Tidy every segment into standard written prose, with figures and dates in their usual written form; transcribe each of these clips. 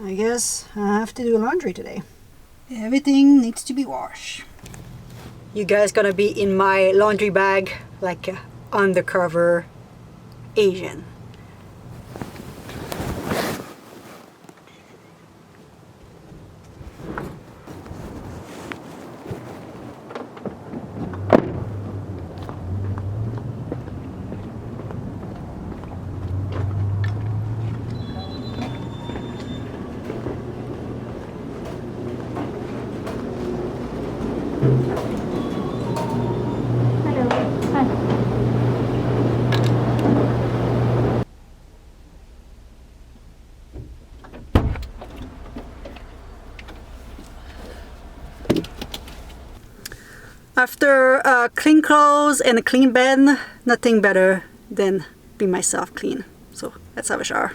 I guess I have to do laundry today. Everything needs to be washed. You guys gonna be in my laundry bag like a undercover Asian. After clean clothes and a clean bed, nothing better than be myself clean. So let's have a shower.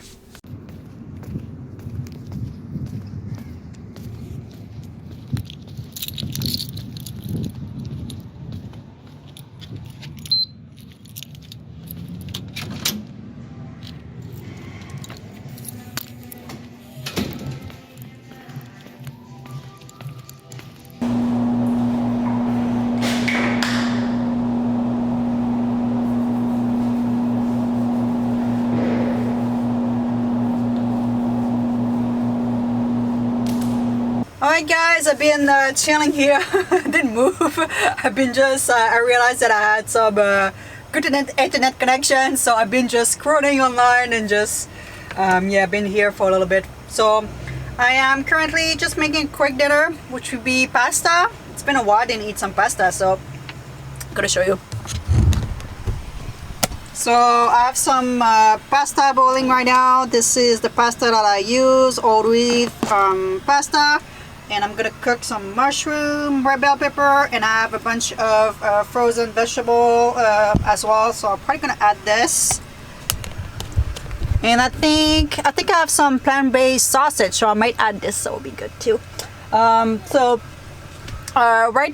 Alright guys, I've been chilling here. Didn't move. I've been just, I realized that I had some good internet connection, so I've been just scrolling online and just, yeah, been here for a little bit. So I am currently just making a quick dinner, which would be pasta. It's been a while I didn't eat some pasta, so I'm gonna show you. So I have some pasta boiling right now. This is the pasta that I use, all wheat pasta. And I'm gonna cook some mushroom, red bell pepper, and I have a bunch of frozen vegetable as well. So I'm probably gonna add this. And I think I have some plant-based sausage, so I might add this. So it'll be good too. Right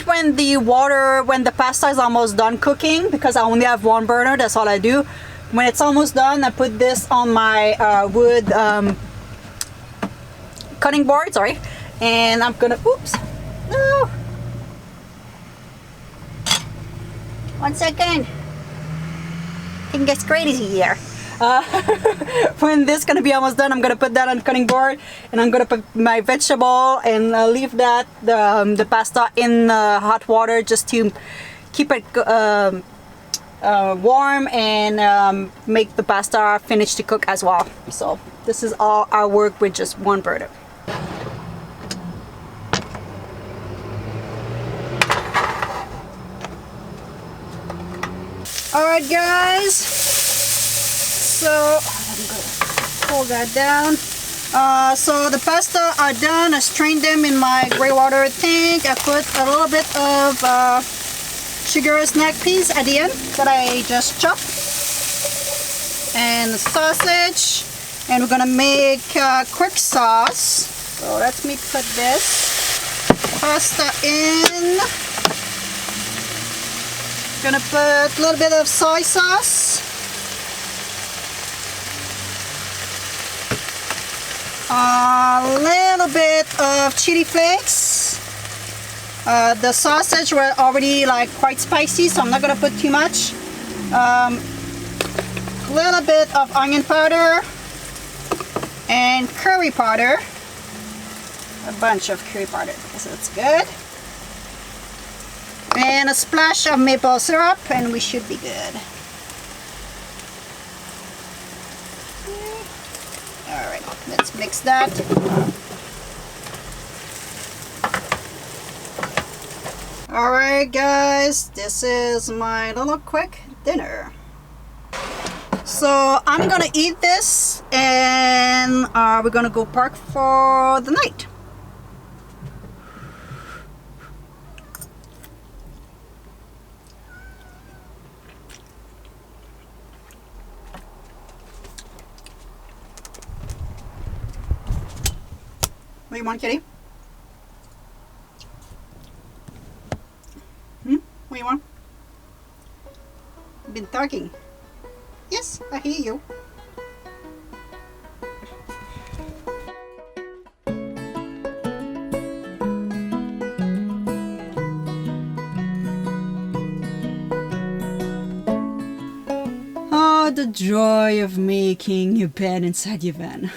when the pasta is almost done cooking, because I only have one burner, that's all I do. When it's almost done, I put this on my wood cutting board. Sorry. And I'm gonna, oops, no, 1 second, it gets crazy here. When this is gonna be almost done, I'm gonna put that on the cutting board, and I'm gonna put my vegetable and leave that, the pasta in hot water just to keep it warm and make the pasta finish to cook as well. So this is all our work with just one burner. Alright guys, so I'm gonna pull that down. So the pasta are done. I strained them in my gray water tank. I put a little bit of sugar snack peas at the end that I just chopped, and the sausage, and we're gonna make quick sauce. So let me put this pasta in. Gonna put a little bit of soy sauce, a little bit of chili flakes. The sausage were already like quite spicy, so I'm not gonna put too much. A little bit of onion powder and curry powder, a bunch of curry powder, so it's good. And a splash of maple syrup, and we should be good. Alright, let's mix that. Alright guys, this is my little quick dinner. So I'm gonna eat this, and we're gonna go park for the night. What do you want, kitty? What do you want? You've been talking. Yes, I hear you. the joy of making your bed inside your van.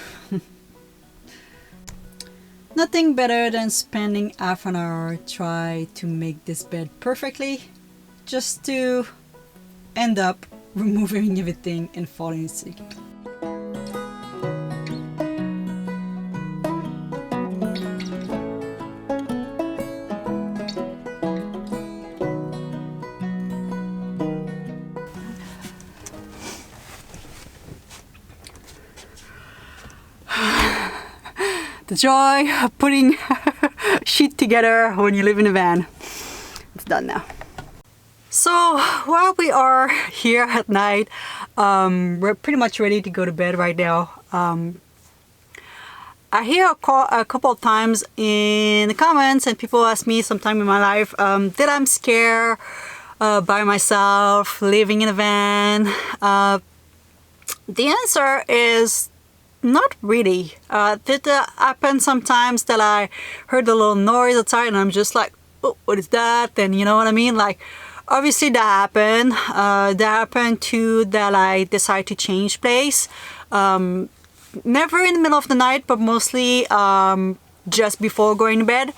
Nothing better than spending half an hour trying to make this bed perfectly, just to end up removing everything and falling asleep. The joy of putting shit together when you live in a van. It's done now. So while we are here at night, we're pretty much ready to go to bed right now. I hear a couple of times in the comments, and people ask me sometime in my life that I'm scared by myself living in a van. The answer is not really. Did happen sometimes that I heard a little noise outside and I'm just like, oh, what is that? And you know what I mean? Like, obviously that happened. That happened too, that I decided to change place. Never in the middle of the night, but mostly just before going to bed.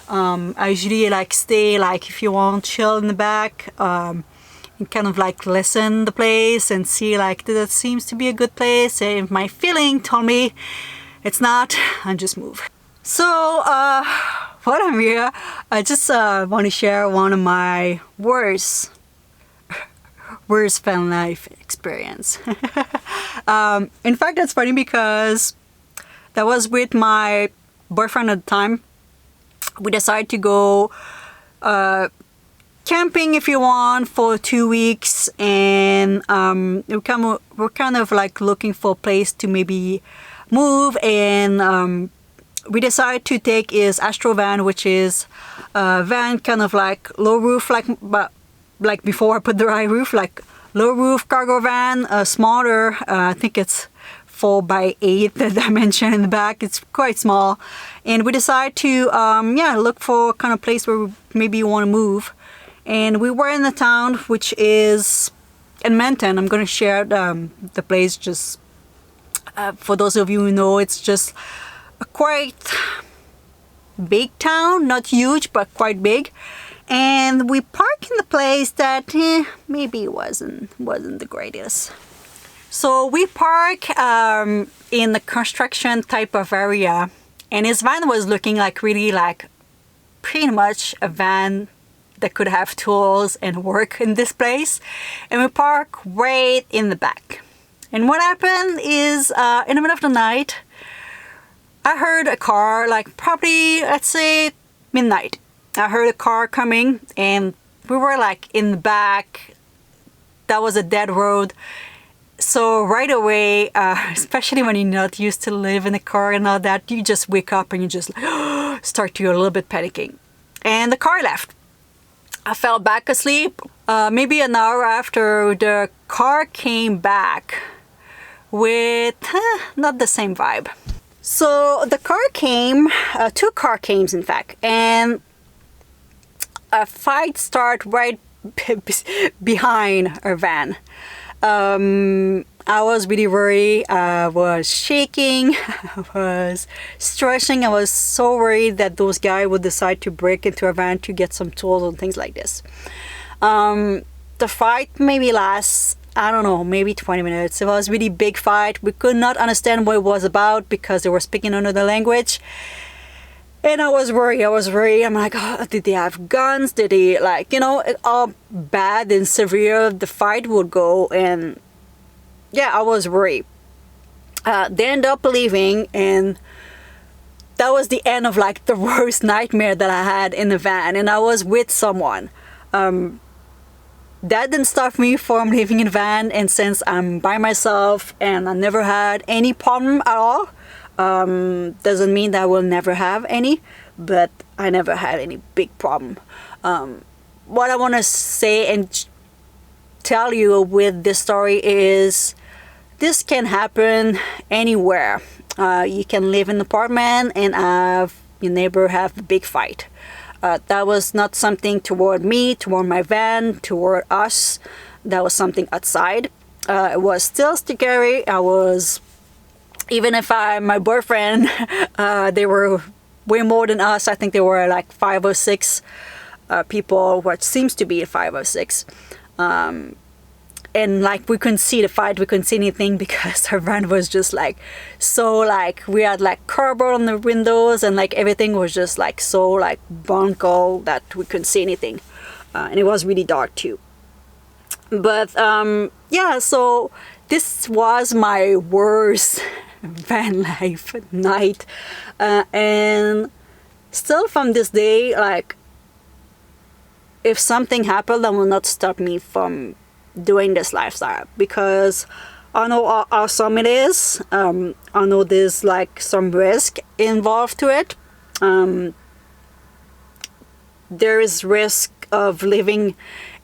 I usually like stay, like if you want, chill in the back. And kind of like listen the place and see like that seems to be a good place, and if my feeling told me it's not, I just move. So while I'm here, I just want to share one of my worst van life experience. In fact, that's funny because that was with my boyfriend at the time. We decided to go camping, if you want, for 2 weeks, and we're kind of like looking for a place to maybe move, and we decided to take his Astro van, which is a van kind of like low roof, like before I put the right roof, like low roof cargo van, smaller. I think it's 4x8 the dimension in the back. It's quite small, and we decided to look for kind of place where we maybe want to move. And we were in the town, which is in Menton. I'm going to share the place just for those of you who know. It's just a quite big town, not huge, but quite big. And we parked in the place that maybe wasn't the greatest. So we park in the construction type of area, and his van was looking like really like pretty much a van that could have tools and work in this place, and we park right in the back. And what happened is in the middle of the night, I heard a car, like probably let's say midnight. I heard a car coming, and we were like in the back. That was a dead road. So right away, especially when you're not used to live in a car and all that, you just wake up and you just start to get a little bit panicking. And the car left. I fell back asleep. Maybe an hour after, the car came back with not the same vibe. So the car came, 2 car came in fact, and a fight started right behind our van. I was really worried. I was shaking. I was stressing. I was so worried that those guys would decide to break into our van to get some tools and things like this. The fight maybe lasts, I don't know, maybe 20 minutes. It was a really big fight. We could not understand what it was about because they were speaking another language. And I was worried. I'm like, oh, did they have guns? Did they, like, you know, how bad and severe the fight would go? And yeah, I was worried. They ended up leaving, and that was the end of like the worst nightmare that I had in the van. And I was with someone. That didn't stop me from living in a van, and since I'm by myself and I never had any problem at all, doesn't mean that I will never have any, but I never had any big problem. What I want to say and tell you with this story is this can happen anywhere. You can live in an apartment and have your neighbor have a big fight. That was not something toward me, toward my van, toward us. That was something outside. It was still scary. I was, even if my boyfriend, they were way more than us. I think there were like 5 or 6 people, what seems to be 5 or 6. And like we couldn't see the fight, we couldn't see anything because our van was just like so, like we had like cardboard on the windows, and like everything was just like so like bunko that we couldn't see anything, and it was really dark too. But yeah, so this was my worst van life night, and still from this day, like if something happened, that will not stop me from doing this lifestyle, because I know how awesome it is. I know there's like some risk involved to it. There is risk of living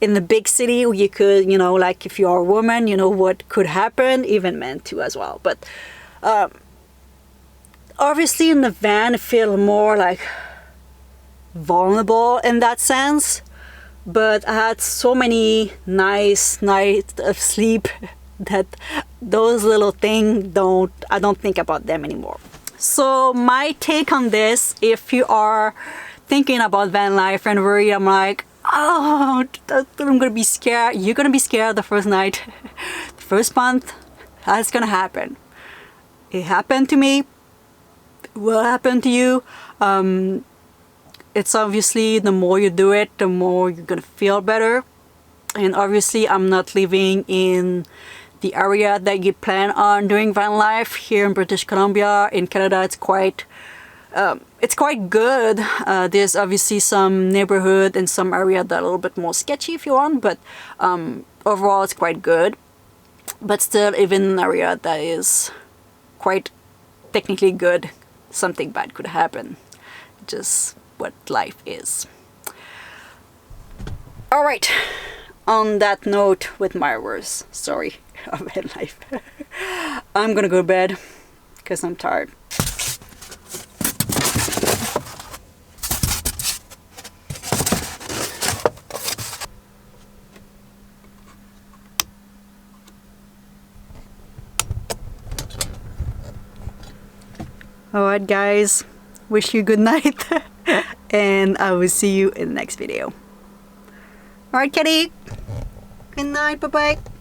in the big city. You could, you know, like if you're a woman, you know what could happen, even men too as well. But obviously in the van I feel more like vulnerable in that sense. But I had so many nice nights of sleep that those little things I don't think about them anymore. So my take on this, if you are thinking about van life and worry, I'm like, oh, I'm gonna be scared. You're gonna be scared the first night, the first month. That's gonna happen. It happened to me. It will happen to you. It's obviously the more you do it, the more you're gonna feel better. And obviously I'm not living in the area that you plan on doing van life. Here in British Columbia, in Canada, it's quite good. There's obviously some neighborhood and some area that are a little bit more sketchy if you want, but overall it's quite good. But still, even in an area that is quite technically good, something bad could happen. Just what life is. All right, on that note, with my worst story of van life, I'm gonna go to bed because I'm tired. Alright guys, wish you good night and I will see you in the next video. Alright Kitty, good night, bye bye.